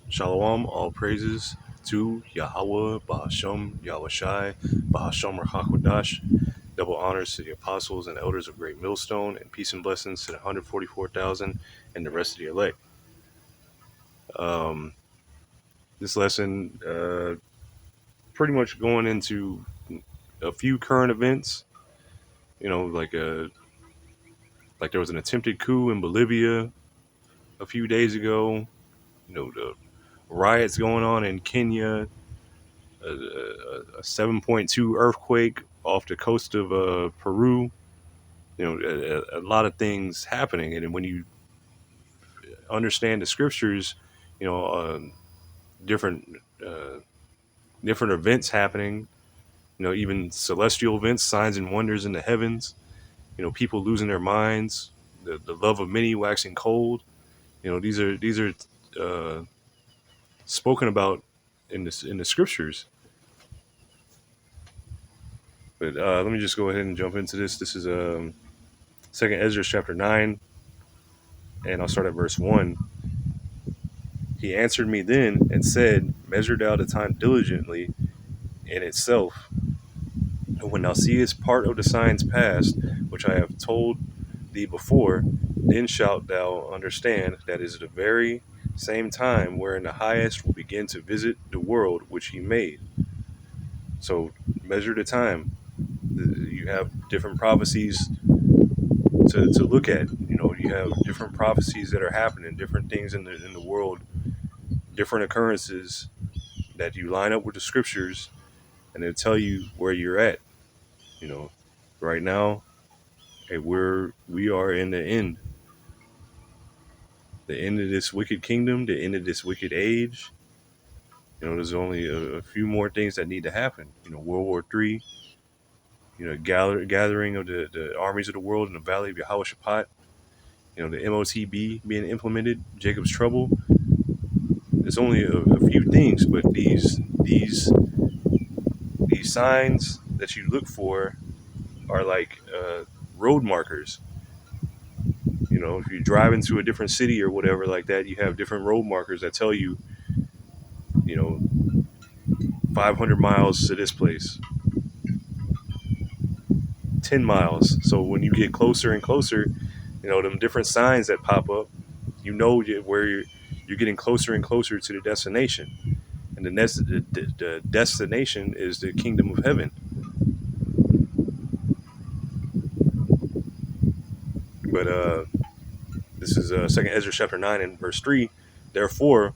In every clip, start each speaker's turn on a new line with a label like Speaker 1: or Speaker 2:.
Speaker 1: Shalom, all praises to Yahweh, Bahasham, Yahushai, Bahasham Hakwadash. Double honors to the apostles and elders of Great Millstone, and peace and blessings to the 144,000 and the rest of the elect. Um, this lesson, pretty much going into a few current events. You know, like there was an attempted coup in Bolivia a few days ago. You know, the riots going on in Kenya, a 7.2 earthquake off the coast of Peru. You know, a lot of things happening, and when you understand the scriptures, you know, different uh, different events happening. You know, even celestial events, signs and wonders in the heavens. You know, people losing their minds, the love of many waxing cold. You know, these are uh, spoken about in the scriptures. But let me just go ahead and jump into this. This is Second Ezra chapter 9, and I'll start at verse 1. He answered me then and said, Measure thou the time diligently in itself, and when thou seest part of the signs past, which I have told thee before, then shalt thou understand that is the very same time wherein the highest will begin to visit the world which he made. So measure the time. You have different prophecies to look at. You know, you have different prophecies that are happening, different things in the world, different occurrences that you line up with the scriptures, and it'll tell you where you're at. You know, right now, hey, we are in the end of this wicked kingdom, the end of this wicked age. You know, there's only a few more things that need to happen. You know, World War III. You know, gathering of the armies of the world in the Valley of Yehoshaphat. You know, the MOTB being implemented, Jacob's trouble. There's only a few things, but these signs that you look for are like road markers. You know, if you drive into a different city or whatever like that, you have different road markers that tell you, you know, 500 miles to this place, 10 miles. So when you get closer and closer, you know, them different signs that pop up, you know where you're getting closer and closer to the destination. And the destination is the kingdom of heaven. But this is Second Ezra chapter 9 and verse 3. Therefore,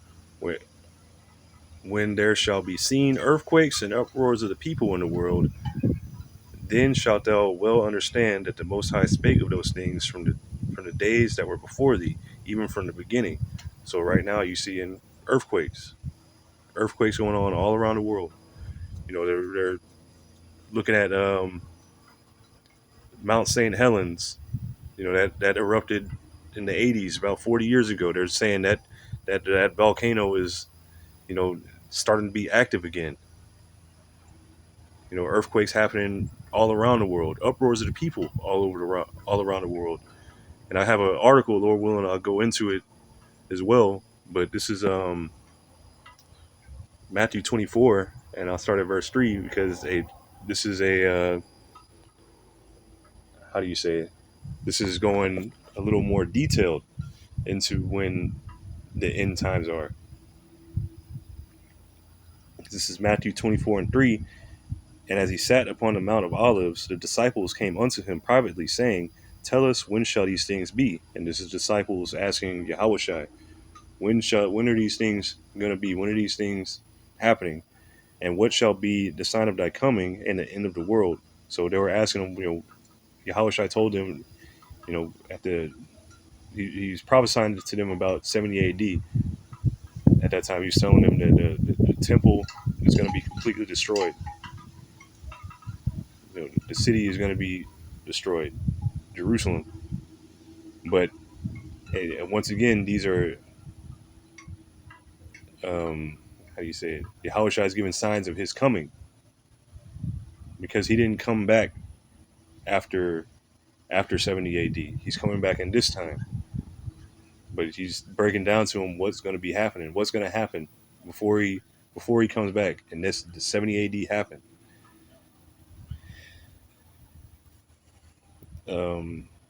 Speaker 1: when there shall be seen earthquakes and uproars of the people in the world, then shalt thou well understand that the Most High spake of those things from the days that were before thee, even from the beginning. So right now you see in earthquakes going on all around the world. You know, they're looking at Mount St. Helens. You know, that erupted in the 80s, about 40 years ago. They're saying that volcano is, you know, starting to be active again. You know, earthquakes happening all around the world, uproars of the people all around the world. And I have an article, Lord willing, I'll go into it as well. But this is Matthew 24, and I'll start at verse 3 because this is how do you say it? This is going a little more detailed into when the end times are. This is Matthew 24 and 3. And as he sat upon the Mount of Olives, the disciples came unto him privately, saying, Tell us, when shall these things be? And this is disciples asking Yahushua, when are these things going to be? When are these things happening? And what shall be the sign of thy coming and the end of the world? So they were asking him, you know, Yahushua told them, you know, he's prophesying to them about 70 AD. At that time, he was telling them that the temple is going to be completely destroyed. You know, the city is going to be destroyed, Jerusalem. But once again, these are, how do you say it? Yahushua is giving signs of his coming because he didn't come back after 70 AD. He's coming back in this time. but he's breaking down to him what's going to be happening, what's going to happen before he comes back. And this the 70 A.D. happened.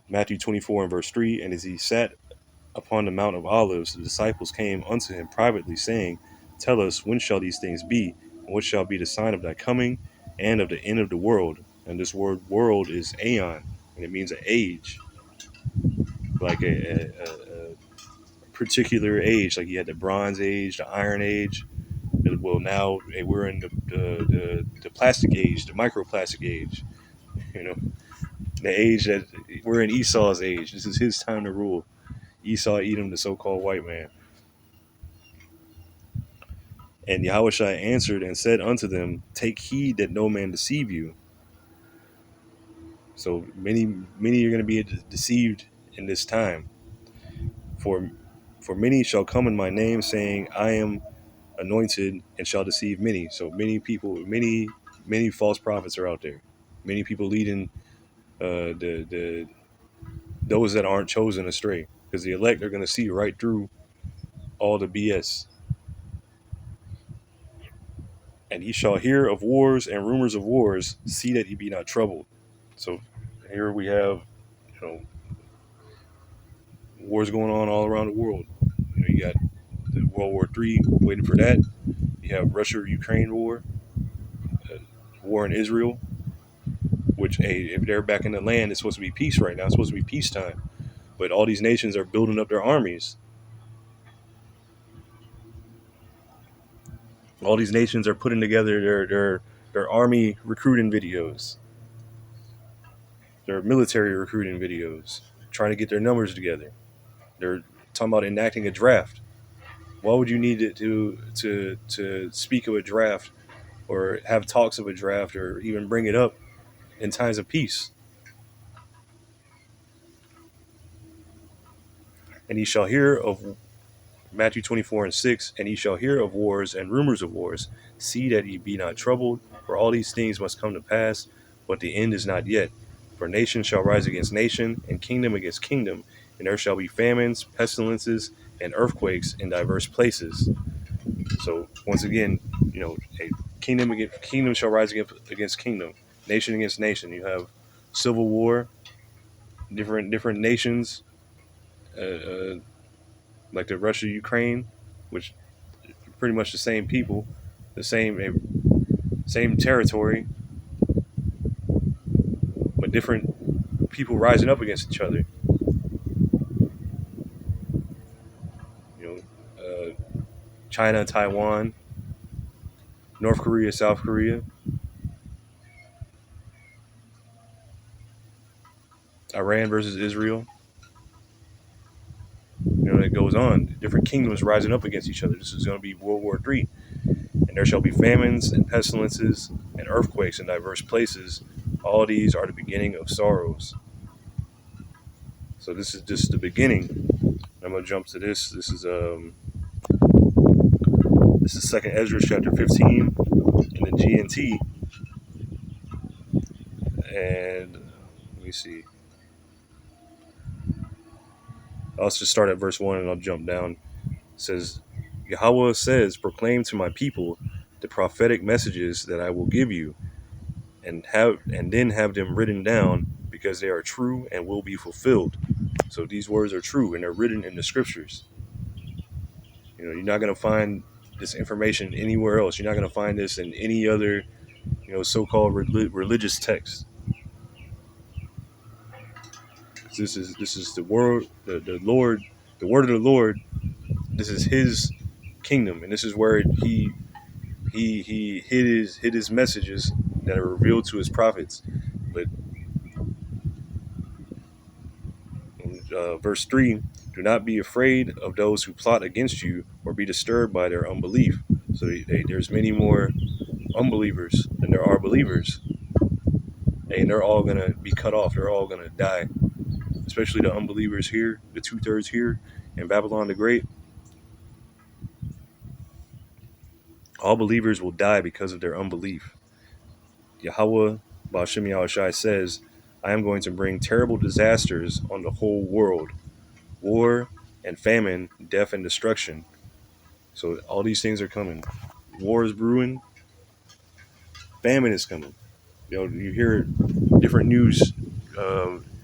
Speaker 1: Matthew 24 and verse 3. And as he sat upon the Mount of Olives, the disciples came unto him privately, saying, Tell us, when shall these things be? And what shall be the sign of thy coming and of the end of the world? And this word world is aeon, and it means an age, like a particular age. Like you had the Bronze Age, the Iron Age. Well, now we're in the plastic age, the microplastic age. You know, the age that we're in Esau's age. This is his time to rule. Esau, Edom, the so-called white man. And Yahushua answered and said unto them, Take heed that no man deceive you. So many are going to be deceived in this time. For many shall come in my name, saying, I am anointed, and shall deceive many. So many people, many false prophets are out there. Many people leading the those that aren't chosen astray, because the elect are going to see right through all the BS. And ye shall hear of wars and rumors of wars. See that ye be not troubled. So here we have, you know, wars going on all around the world. You know, you got the World War III waiting for that. You have Russia-Ukraine war, war in Israel, which, hey, if they're back in the land, it's supposed to be peace right now. It's supposed to be peacetime. But all these nations are building up their armies. All these nations are putting together their army recruiting videos, their military recruiting videos, trying to get their numbers together. They're talking about enacting a draft. Why would you need it to speak of a draft or have talks of a draft or even bring it up in times of peace? And ye shall hear of Matthew 24 and 6, and ye shall hear of wars and rumors of wars. See that ye be not troubled, for all these things must come to pass, but the end is not yet. For nation shall rise against nation, and kingdom against kingdom, and there shall be famines, pestilences, and earthquakes in diverse places. So once again, you know, a kingdom shall rise against kingdom, nation against nation. You have civil war, different nations, uh, uh, like the Russia Ukraine, which are pretty much the same people, the same territory, but different people rising up against each other. You know, China, Taiwan, North Korea, South Korea, Iran versus Israel. You know, it goes on. Different kingdoms rising up against each other. This is going to be World War III. And there shall be famines and pestilences and earthquakes in diverse places. All these are the beginning of sorrows. So this is just the beginning. I'm gonna jump to this. This is Second Ezra chapter 15 in the GNT, and let me see. I'll just start at verse 1 and I'll jump down. It says, Yahweh says, Proclaim to my people the prophetic messages that I will give you, and then have them written down, because they are true and will be fulfilled. So these words are true and they're written in the scriptures. You know, you're not going to find this information anywhere else. You're not going to find this in any other, you know, so-called religious text. This is the word, the Lord, the word of the Lord. This is His kingdom, and this is where he hid his messages that are revealed to His prophets. But verse 3: Do not be afraid of those who plot against you, or be disturbed by their unbelief. So there's many more unbelievers than there are believers, and they're all gonna be cut off. They're all gonna die, especially the unbelievers here, the 2/3 here in Babylon the Great. All believers will die because of their unbelief. Yahweh Ba'ashem Yahushai says, I am going to bring terrible disasters on the whole world. War, and famine, death, and destruction. So all these things are coming. War is brewing. Famine is coming. You hear different news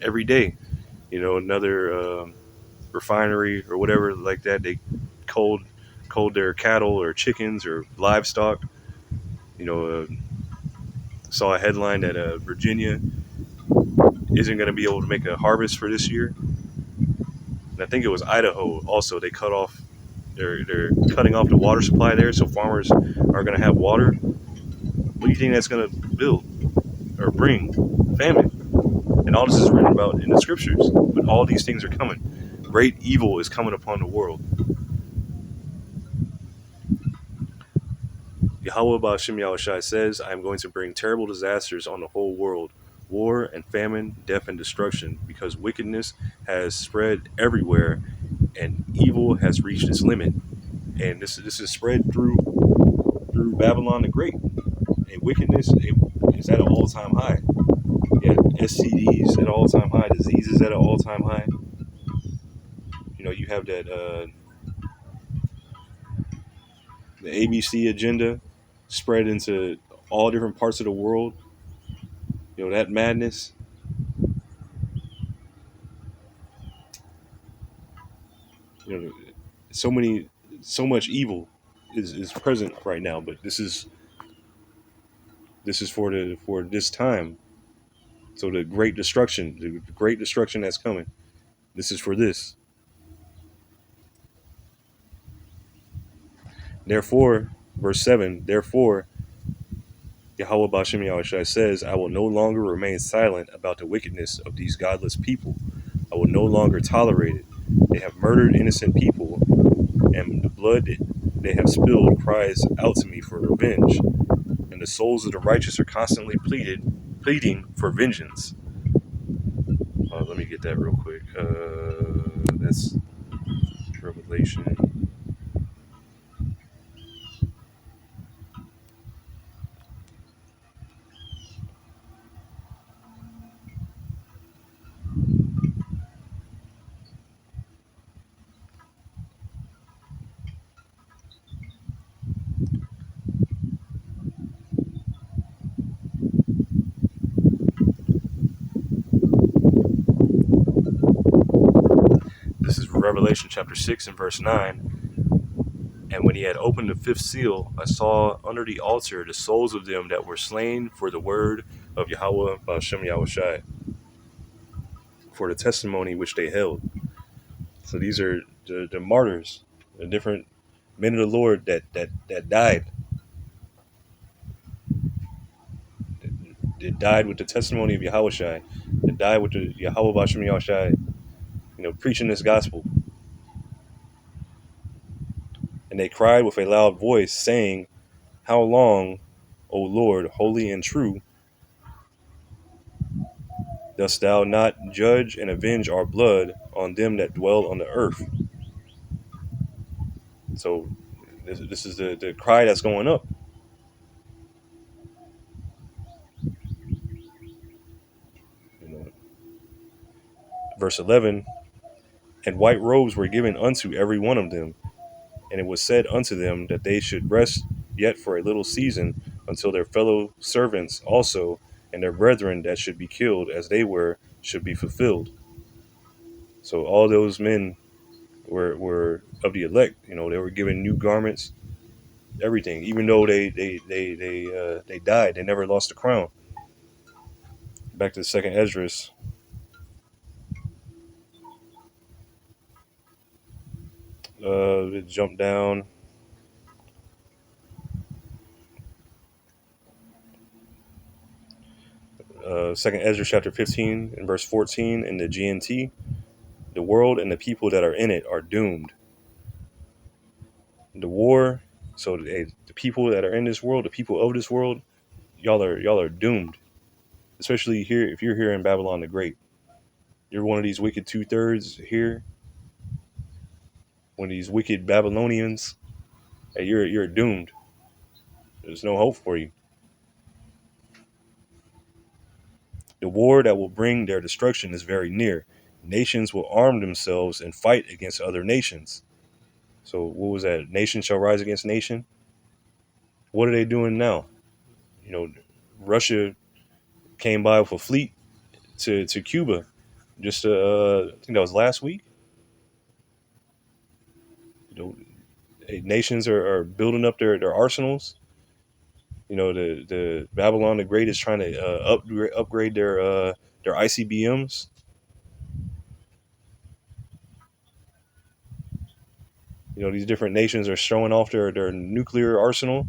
Speaker 1: every day. Another refinery or whatever like that. They cold their cattle or chickens or livestock. You know, saw a headline that Virginia isn't going to be able to make a harvest for this year. And I think it was Idaho. Also, they cut off. They're cutting off the water supply there, so farmers are going to have water. What do you think that's going to build or bring? Famine. And all this is written about in the scriptures. But all these things are coming. Great evil is coming upon the world. Yahweh Ba'ashem Yahushai says, I am going to bring terrible disasters on the whole world, war and famine, death and destruction, because wickedness has spread everywhere and evil has reached its limit. And this is spread through Babylon the Great. And wickedness is at an all-time high. Yeah, STDs at an all-time high, diseases at an all-time high. You have that the ABC agenda spread into all different parts of the world. That madness. You know, so much evil is present right now. But this is for this time. So the great destruction that's coming. This is for this. Therefore, verse 7, therefore, Yahweh Bashem Yahushua says, I will no longer remain silent about the wickedness of these godless people. I will no longer tolerate it. They have murdered innocent people, and the blood that they have spilled cries out to me for revenge. And the souls of the righteous are constantly pleading for vengeance. Let me get that real quick. That's Revelation. This is Revelation chapter 6 and verse 9. And when he had opened the fifth seal, I saw under the altar the souls of them that were slain for the word of Yahweh Ba'ashem Yahushai, for the testimony which they held. So these are the martyrs, the different men of the Lord that died. That died with the testimony of Yahushai. That died with the Yahweh Ba'ashem Yahushai, preaching this gospel. And they cried with a loud voice, saying, How long, O Lord, holy and true, dost thou not judge and avenge our blood on them that dwell on the earth? So this is the cry that's going up. Verse 11, and white robes were given unto every one of them, and it was said unto them that they should rest yet for a little season until their fellow servants also and their brethren that should be killed as they were should be fulfilled. So all those men were of the elect. They were given new garments, everything. Even though they died, they never lost the crown. Back to the second Esdras. Jump down. Second Esdras chapter 15 and verse 14 in the GNT. The world and the people that are in it are doomed. The war. So the people that are in this world, the people of this world, y'all are doomed. Especially here, if you're here in Babylon the Great, you're one of these wicked 2/3 here. One of these wicked Babylonians. Hey, you're doomed. There's no hope for you. The war that will bring their destruction is very near. nations will arm themselves and fight against other nations. So what was that? Nation shall rise against nation. What are they doing now? You know, Russia came by with a fleet to Cuba. Just I think that was last week. You know, nations are building up their arsenals. You know, the Babylon the Great is trying to upgrade their ICBMs. You know, these different nations are showing off their nuclear arsenal.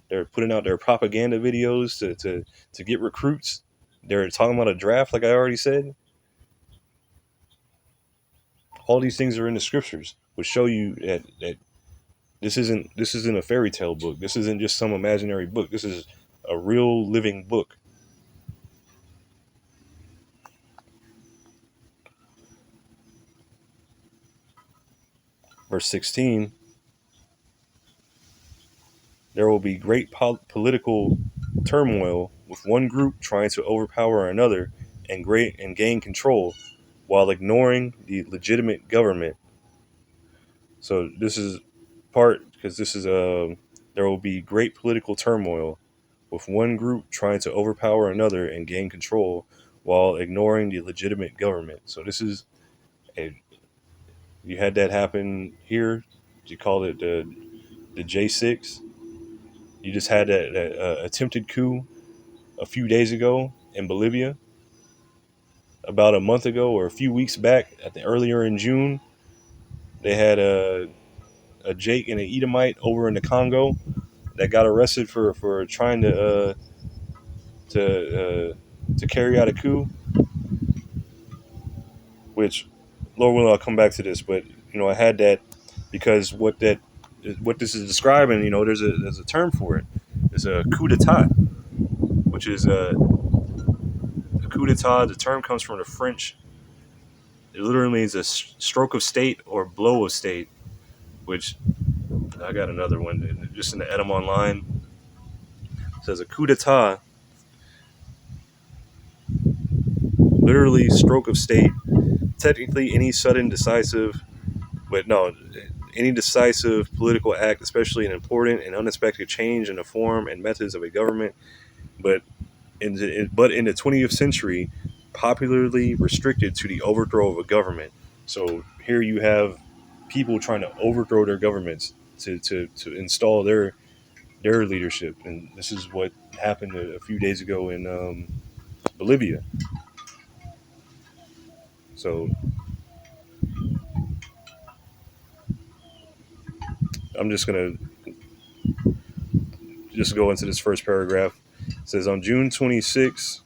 Speaker 1: They're putting out their propaganda videos to get recruits. They're talking about a draft, like I already said. All these things are in the scriptures, which show you that this isn't a fairy tale book. This isn't just some imaginary book. This is a real living book. Verse 16, there will be great political turmoil with one group trying to overpower another and gain control while ignoring the legitimate government. So this is part because this is there will be great political turmoil with one group trying to overpower another and gain control while ignoring the legitimate government. So this is a you had that happen here. You called it the J6. You just had that attempted coup a few days ago in Bolivia. About a month ago or a few weeks back, earlier in June, they had a Jake and an Edomite over in the Congo that got arrested for trying to to carry out a coup. Which, Lord willing, I'll come back to this. But I had that because what this is describing. There's a term for it. It's a coup d'état, which is a coup d'état. The term comes from the French. It literally means a stroke of state or blow of state. Which I got another one just in the Edom Online. It says a coup d'état, literally stroke of state. Technically, any sudden, decisive, but no, any decisive political act, especially an important and unexpected change in the form and methods of a government, but in the 20th century, popularly restricted to the overthrow of a government. So here you have people trying to overthrow their governments to install their leadership, and this is what happened a few days ago in Bolivia. So I'm just go into this first paragraph. It says on June 26,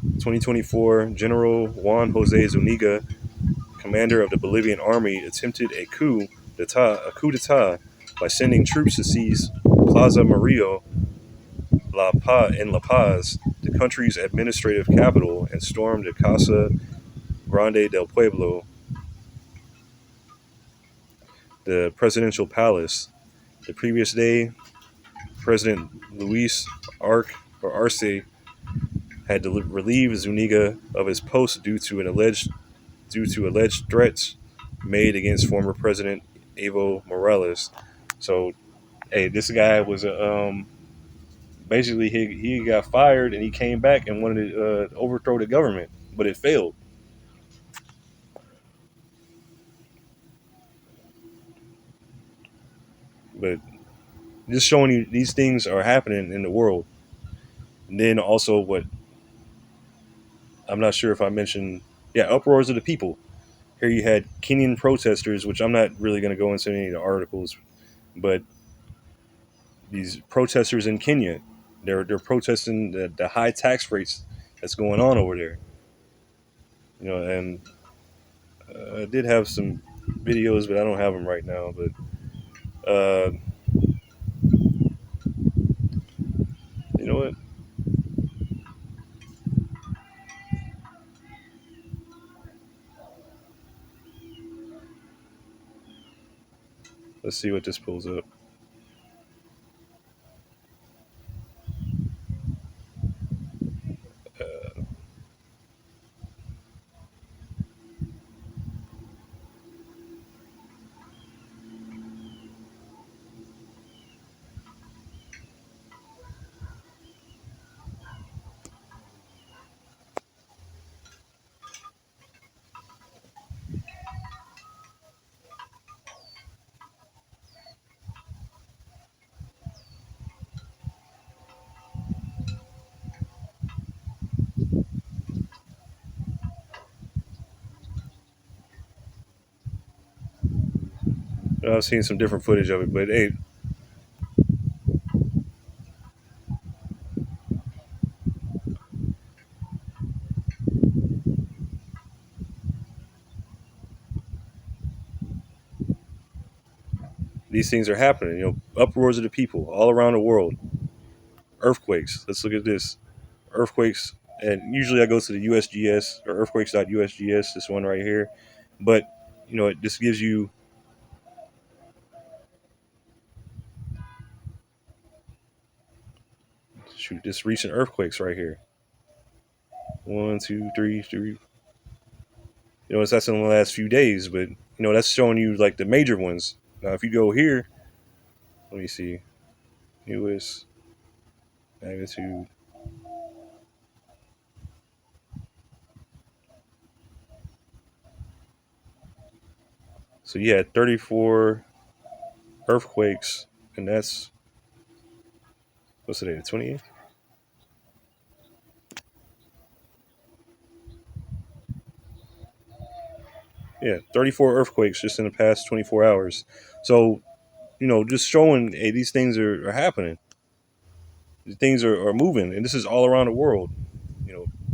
Speaker 1: 2024, General Juan Jose Zuniga, commander of the Bolivian army, attempted a coup d'etat by sending troops to seize Plaza Murillo in La Paz, the country's administrative capital, and stormed the Casa Grande del Pueblo, the presidential palace. The previous day, President Luis Arce had to relieve Zuniga of his post due to alleged threats made against former President Evo Morales. So, hey, this guy was basically he got fired and he came back and wanted to overthrow the government, but it failed. But just showing you these things are happening in the world. And then also what I'm not sure if I mentioned, yeah, uproars of the people. Here you had Kenyan protesters, which I'm not really going to go into any of the articles, but these protesters in Kenya, they're protesting the high tax rates that's going on over there. And I did have some videos, but I don't have them right now. But you know what? Let's see what this pulls up. I've seen some different footage of it, but hey, these things are happening. Uproars of the people all around the world. Earthquakes. Let's look at this. Earthquakes, and usually I go to the USGS or earthquakes.usgs. This one right here, but this gives you this recent earthquakes right here. One, two, three, three. That's in the last few days, but that's showing you like the major ones. Now, if you go here, let me see, US magnitude. So you had 34 earthquakes, and that's what's today, the 28th? Yeah, 34 earthquakes just in the past 24 hours. So, just showing, hey, these things are happening. These things are moving, and this is all around the world.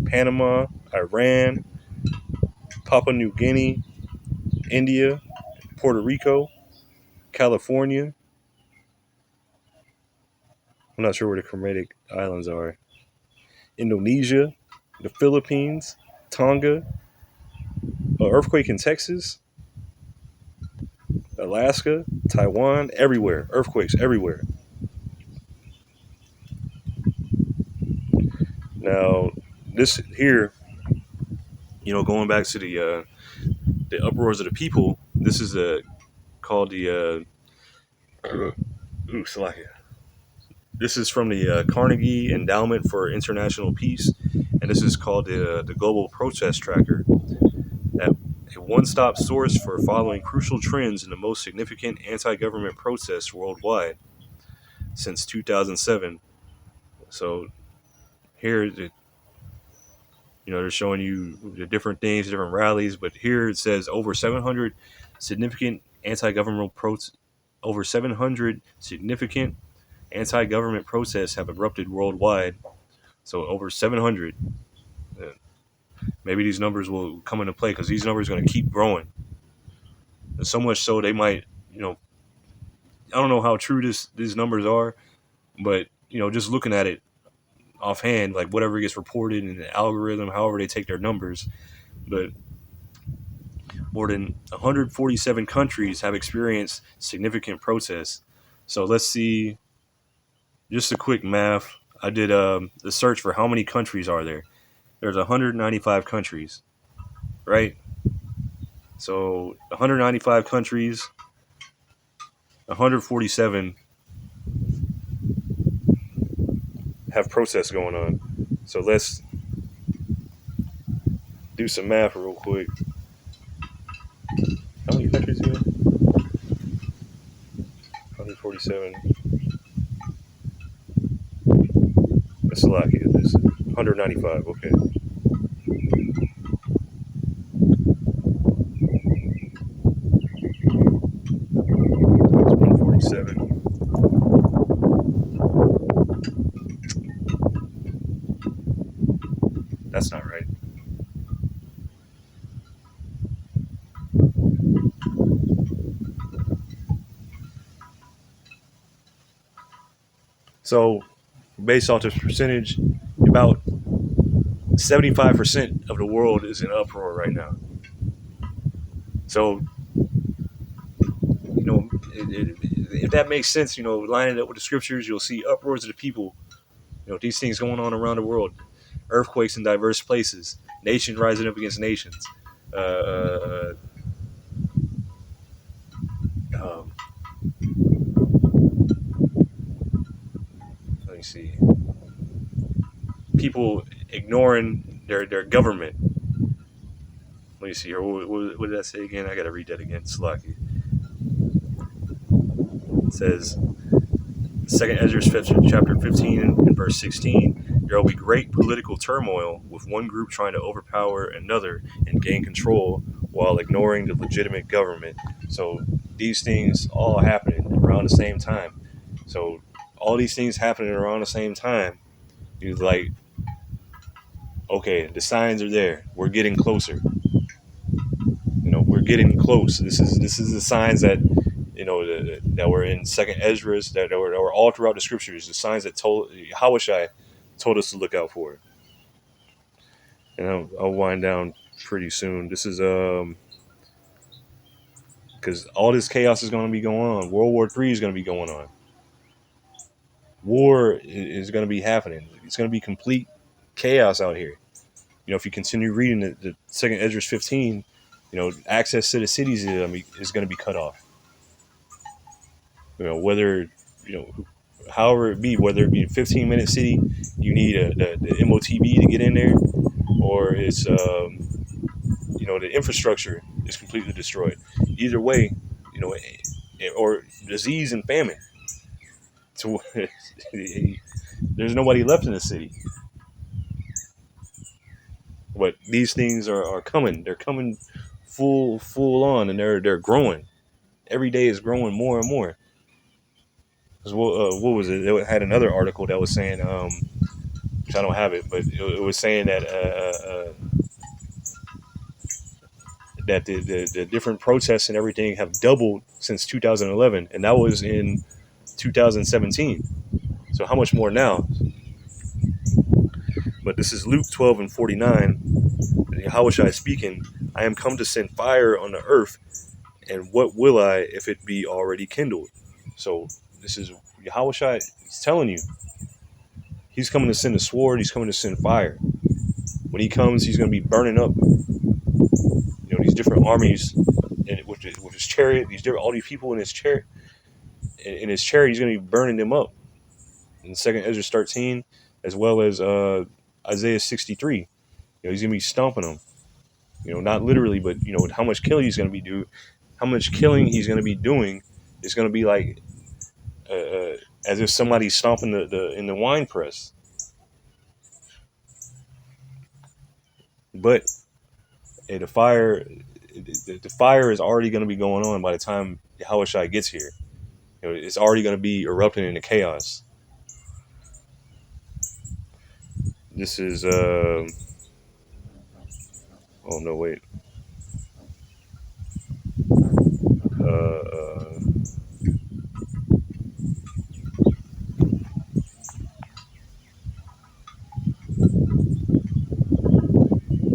Speaker 1: Panama, Iran, Papua New Guinea, India, Puerto Rico, California. I'm not sure where the Kermadec Islands are. Indonesia, the Philippines, Tonga, earthquake in Texas, Alaska, Taiwan, everywhere. Earthquakes everywhere. Now, this here, going back to the uproars of the people. This is called the Salakia. This is from the Carnegie Endowment for International Peace, and this is called the Global Protest Tracker, a one-stop source for following crucial trends in the most significant anti-government protests worldwide since 2007. So here, they're showing you the different things, different rallies, but here it says over 700 significant anti-government protests. Over 700 significant anti-government protests have erupted worldwide. So over 700. Maybe these numbers will come into play because these numbers are going to keep growing. And so much so they might, I don't know how true these numbers are, but just looking at it offhand, like whatever gets reported in the algorithm, however they take their numbers, but more than 147 countries have experienced significant protests. So let's see, just a quick math. I did the search for how many countries are there. There's 195 countries, right? So 195 countries, 147 have protests going on. So let's do some math real quick. How many countries again? 147. That's Slovakia. This 195. Okay. 147. That's not right. So, based off this percentage, about 75% of the world is in uproar right now. So, if that makes sense, lining it up with the scriptures, you'll see uproars of the people. These things going on around the world, earthquakes in diverse places, nations rising up against nations. Um, let me see. People ignoring their government. Let me see here. What did I say again? I got to read that again. Slocky. It says, 2nd Ezra chapter 15 and verse 16, there will be great political turmoil with one group trying to overpower another and gain control while ignoring the legitimate government. So these things all happening around the same time. So all these things happening around the same time, he's like, okay, the signs are there. We're getting closer. We're getting close. This is the signs that that were in Second Esdras, that were all throughout the scriptures. The signs that told Hawashai told us to look out for. And I'll wind down pretty soon. This is because all this chaos is going to be going on. World War III is going to be going on. War is going to be happening. It's going to be complete chaos out here. If you continue reading the Second Esdras 15, access to the cities is going to be cut off. Whether however it be, whether it be a 15-minute city, you need the MOTB to get in there, or it's the infrastructure is completely destroyed. Either way, or disease and famine. So there's nobody left in the city. But these things are coming. They're coming full on, and they're growing. Every day is growing more and more. What was it? It had another article that was saying, which I don't have it, but it was saying that that the different protests and everything have doubled since 2011, and that was in 2017. So how much more now? But this is Luke 12:49. Yahushua speaking, I am come to send fire on the earth, and what will I if it be already kindled? So this is Yahushua. He's telling you, he's coming to send a sword. He's coming to send fire. When he comes, he's going to be burning up, these different armies, and with his chariot, all these people in his chariot. In his chariot, he's going to be burning them up. In 2nd Ezra 13, as well as Isaiah 63, he's going to be stomping them. Not literally, but how much killing he's going to be doing is going to be like as if somebody's stomping in the wine press. But the fire is already going to be going on by the time Yahushua gets here. It's already going to be erupting into chaos. This is oh no, wait.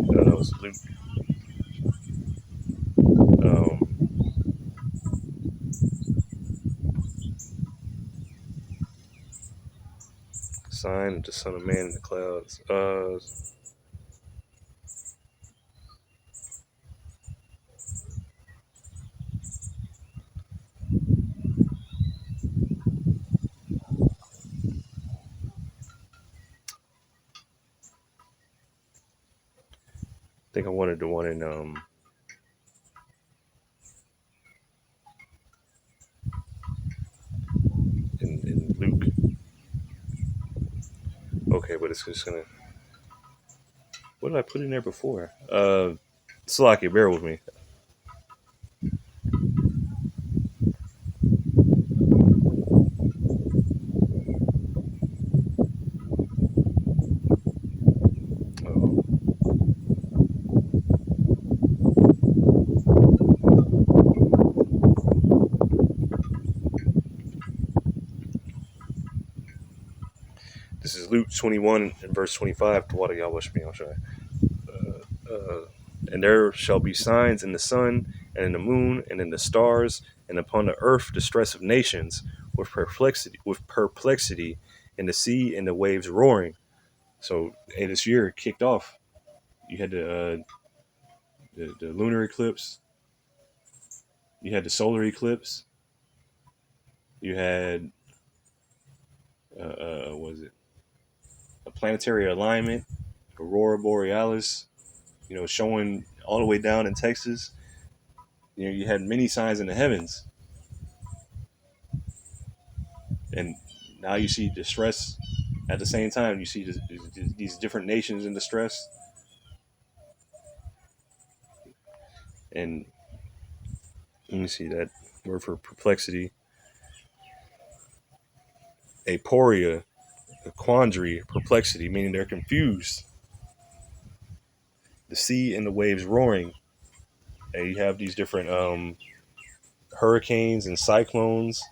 Speaker 1: No, it's Luke. Sign of the Son of Man in the clouds. I think I wanted the one in Luke. Okay, but it's just gonna. What did I put in there before? Slaki, bear with me. Oh. This is Luke 21 and verse 25. And there shall be signs in the sun, and in the moon, and in the stars, and upon the earth distress of nations, with perplexity in the sea and the waves roaring. So, this year kicked off. You had the lunar eclipse. You had the solar eclipse. You had was it a planetary alignment, aurora borealis? Showing all the way down in Texas. You had many signs in the heavens, and now you see distress. At the same time, you see these different nations in distress, and let me see that. word for perplexity. Aporia, a quandary, perplexity, meaning they're confused. The sea and the waves roaring. And you have these different hurricanes and cyclones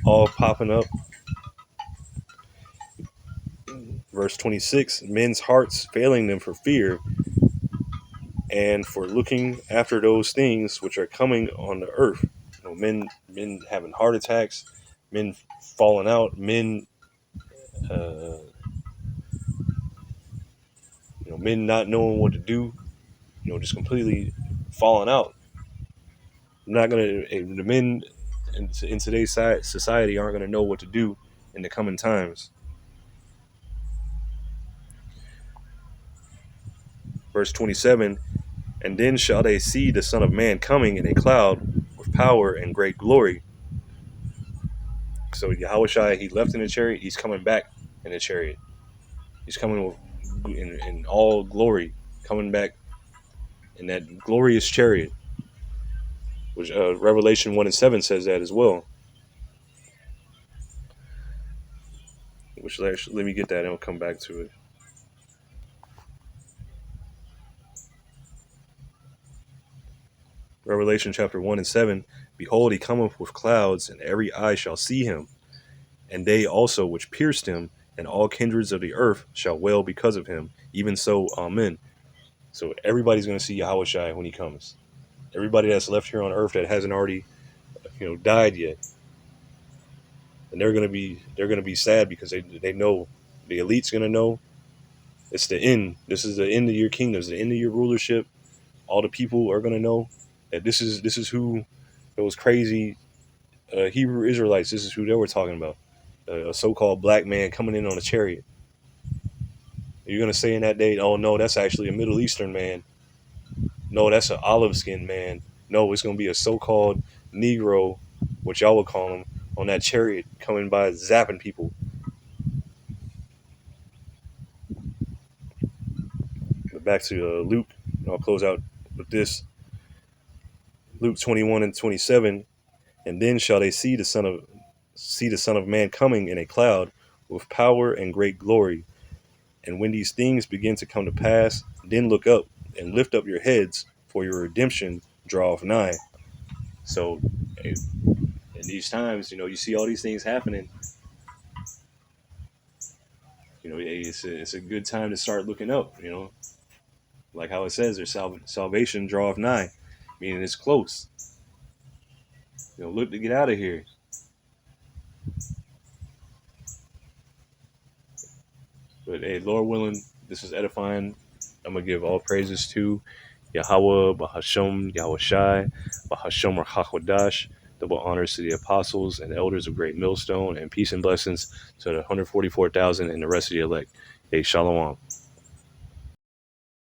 Speaker 1: all popping up. Verse 26, men's hearts failing them for fear and for looking after those things which are coming on the earth. You know, men having heart attacks, men falling out, men uh, men not knowing what to do, just completely falling out. I'm not gonna the men in today's society aren't gonna know what to do in the coming times. Verse 27, and then shall they see the Son of Man coming in a cloud with power and great glory. So Yahushua, he left in the chariot, he's coming back in the chariot. He's coming in all glory, coming back in that glorious chariot, which Revelation 1:7 says that as well. Which let me get that and we'll come back to it. Revelation chapter 1:7, behold, he cometh with clouds, and every eye shall see him, and they also which pierced him, and all kindreds of the earth shall wail because of him. Even so, amen. So everybody's going to see Yahushua when he comes. Everybody that's left here on earth that hasn't already, died yet, and they're going to be sad because they know, the elite's going to know it's the end. This is the end of your kingdom. It's the end of your rulership. All the people are going to know that this is who those crazy Hebrew Israelites. This is who they were talking about. A so-called black man coming in on a chariot. You're going to say in that day, oh no, that's actually a Middle Eastern man. No, that's an olive-skinned man. No, it's going to be a so-called Negro, what y'all would call him, on that chariot coming by zapping people. But back to Luke, I'll close out with this. Luke 21:27, and then shall they see the Son of Man coming in a cloud with power and great glory. And when these things begin to come to pass, then look up and lift up your heads, for your redemption draweth nigh. So in these times, you see all these things happening. It's a good time to start looking up. Like how it says, their salvation draweth nigh, meaning it's close. Look to get out of here. But hey, Lord willing, this is edifying. I'm gonna give all praises to Yahweh, Bahasham, Yahushai, Bahasham Hakwadash. Double honors to the apostles and elders of Great Millstone, and peace and blessings to the 144,000 and the rest of the elect. Hey, Shalom.